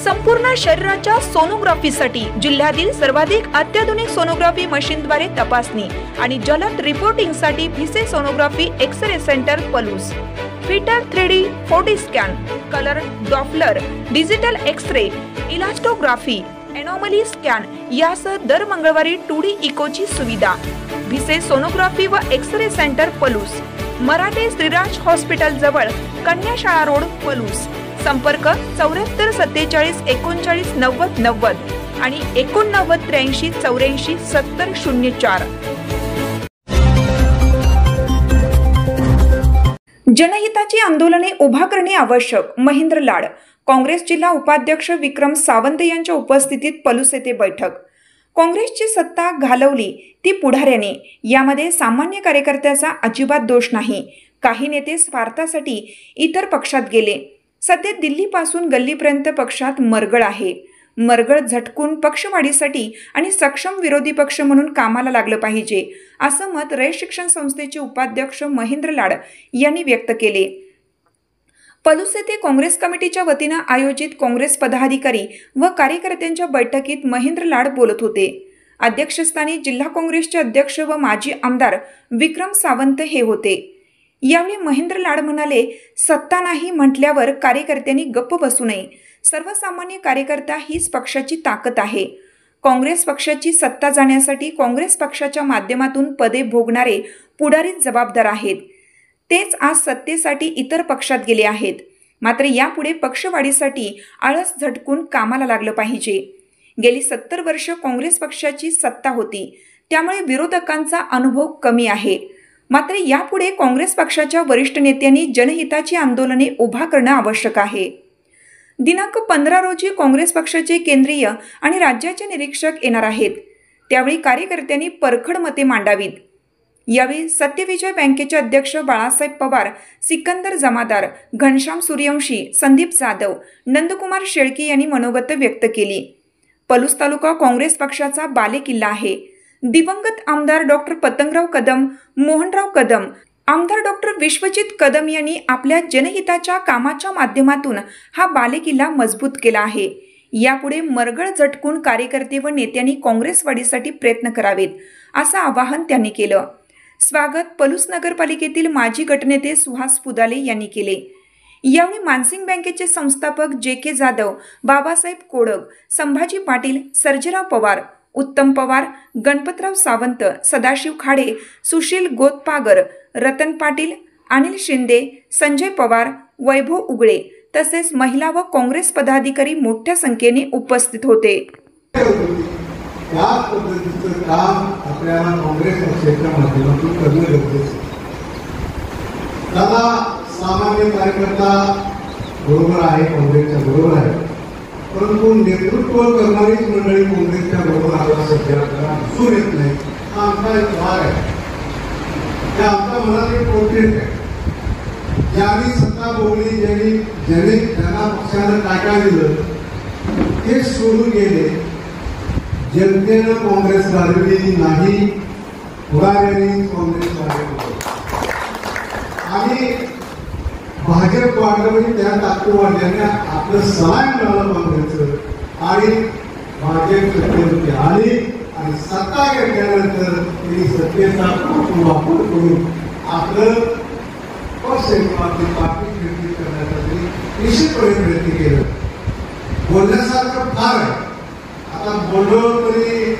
संपूर्ण शरीराच्या सोनोग्राफीसाठी जिल्ह्यातील सर्वाधिक अत्याधुनिक सोनोग्राफी मशीनद्वारे तपासणी आणि जलद रिपोर्टिंगसाठी Bhise sonography X-ray centre Palus, फिटर 3D 4D scan, colour Doppler, digital X-ray, elastography, anomaly scan यासह दर मंगळवारी 2D इकोची सुविधा. भिसे सोनोग्राफी व X-ray centre Palus, Marathe Shriraj hospital जवळ, कन्याशाळा रोड पलूस. संपर्क 74 47 39 90 90 आणि 89 83 84 70 04. जनहिताची आंदोलने उभा करणे आवश्यक. महेंद्र लाड. काँग्रेस जिल्हा उपाध्यक्ष विक्रम सावंत यांच्या उपस्थितीत पलूस येथे बैठक. काँग्रेसची सत्ता घालवली ती पुढाऱ्याने, यामध्ये सामान्य कार्यकर्त्याचा अजिबात दोष नाही. काही नेते स्वार्थासाठी इतर पक्षात गेले. सध्या दिल्लीपासून गल्लीपर्यंत पक्षात मरगळ आहे. मरगळ झटकून पक्षवाढीसाठी आणि सक्षम विरोधी पक्ष म्हणून कामाला लागलं पाहिजे, असं मत रयत शिक्षण संस्थेचे उपाध्यक्ष महेंद्र लाड यांनी व्यक्त केले. पलूस येथे काँग्रेस कमिटीच्या वतीनं आयोजित काँग्रेस पदाधिकारी व कार्यकर्त्यांच्या बैठकीत महेंद्र लाड बोलत होते. अध्यक्षस्थानी जिल्हा काँग्रेसचे अध्यक्ष व माजी आमदार विक्रम सावंत हे होते. यावेळी महेंद्र लाड म्हणाले, सत्ता नाही म्हटल्यावर कार्यकर्त्यांनी गप्प बसू नये. सर्वसामान्य कार्यकर्ता हीच पक्षाची ताकद आहे. काँग्रेस पक्षाची सत्ता जाण्यासाठी काँग्रेस पक्षाच्या माध्यमातून पदे भोगणारे पुढारीच जबाबदार आहेत. तेच आज सत्तेसाठी इतर पक्षात गेले आहेत. मात्र यापुढे पक्षवाढीसाठी आळस झटकून कामाला लागलं पाहिजे. गेली 70 वर्ष काँग्रेस पक्षाची सत्ता होती, त्यामुळे विरोधकांचा अनुभव कमी आहे. मात्र यापुढे काँग्रेस पक्षाच्या वरिष्ठ नेत्यांनी जनहिताची आंदोलने उभा करणं आवश्यक आहे. दिनांक 15 रोजी काँग्रेस पक्षाचे केंद्रीय आणि राज्याचे निरीक्षक येणार आहेत. त्यावेळी कार्यकर्त्यांनी परखड मते मांडावीत. यावेळी सत्यविजय बँकेचे अध्यक्ष बाळासाहेब पवार, सिकंदर जमादार, घनश्याम सूर्यवंशी, संदीप जाधव, नंदकुमार शेळके यांनी मनोगत व्यक्त केली. पलूस तालुका काँग्रेस पक्षाचा बालेकिल्ला आहे. दिवंगत आमदार डॉक्टर पतंगराव कदम, मोहनराव कदम, आमदार डॉक्टर विश्वजित कदम यांनी आपल्या जनहिताच्या कामाच्या माध्यमातून हा बालेकिल्ला मजबूत केला आहे. यापुढे मरगळ झटकून कार्यकर्ते व नेत्यांनी काँग्रेसवाढीसाठी प्रयत्न करावेत, असं आवाहन त्यांनी केलं. स्वागत पलूस नगरपालिकेतील माजी गटनेते सुहास पुदाले यांनी केले. यावेळी मानसिंग बँकेचे संस्थापक JK जाधव, बाबासाहेब कोडक, संभाजी पाटील, सर्जेराव पवार, उत्तम पवार, गणपतराव सावंत, सदाशिव खाडे, सुशील गोतपागर, रतन पाटील, अनिल शिंदे, संजय पवार, वैभव उगळे तसेच महिला व काँग्रेस पदाधिकारी मोठ्या संख्येने उपस्थित होते. या पद्धतीचं काम आपल्याला काँग्रेस पक्षाच्या माध्यमातून करणं गरजेचं आहे. त्याला सामान्य कार्यकर्ता बरोबर आहे, काँग्रेसच्या बरोबर आहे, परंतु नेतृत्व करणारीच मंडळी काँग्रेसच्या बरोबर आला सध्या आपल्याला दिसून येत नाही. हा आमचा एक भाग आहे. त्या आमच्या मनात एक पोर्ट्रेट आहे. ज्यांनी सत्ता भोगली, ज्यांना पक्षानं काय काय दिलं ते सोडून गेले. जनतेनं काँग्रेस गाजवलेली नाही, पुढाऱ्यांनी काँग्रेस गाजवली आणि भाजप वाढवली, त्या ताकद वाढल्याने आपलं सलाम मिळालं काँग्रेसचं आणि भाजप सत्तेवरती आली आणि सत्ता घेतल्यानंतर त्यांनी सत्तेचा वापर करून आपलं पक्ष आपली पार्टी निर्मिती करण्यासाठी निश्चितपणे प्रयत्न केलं. बोलण्यासारखं फार आहे. आता बोललो तरी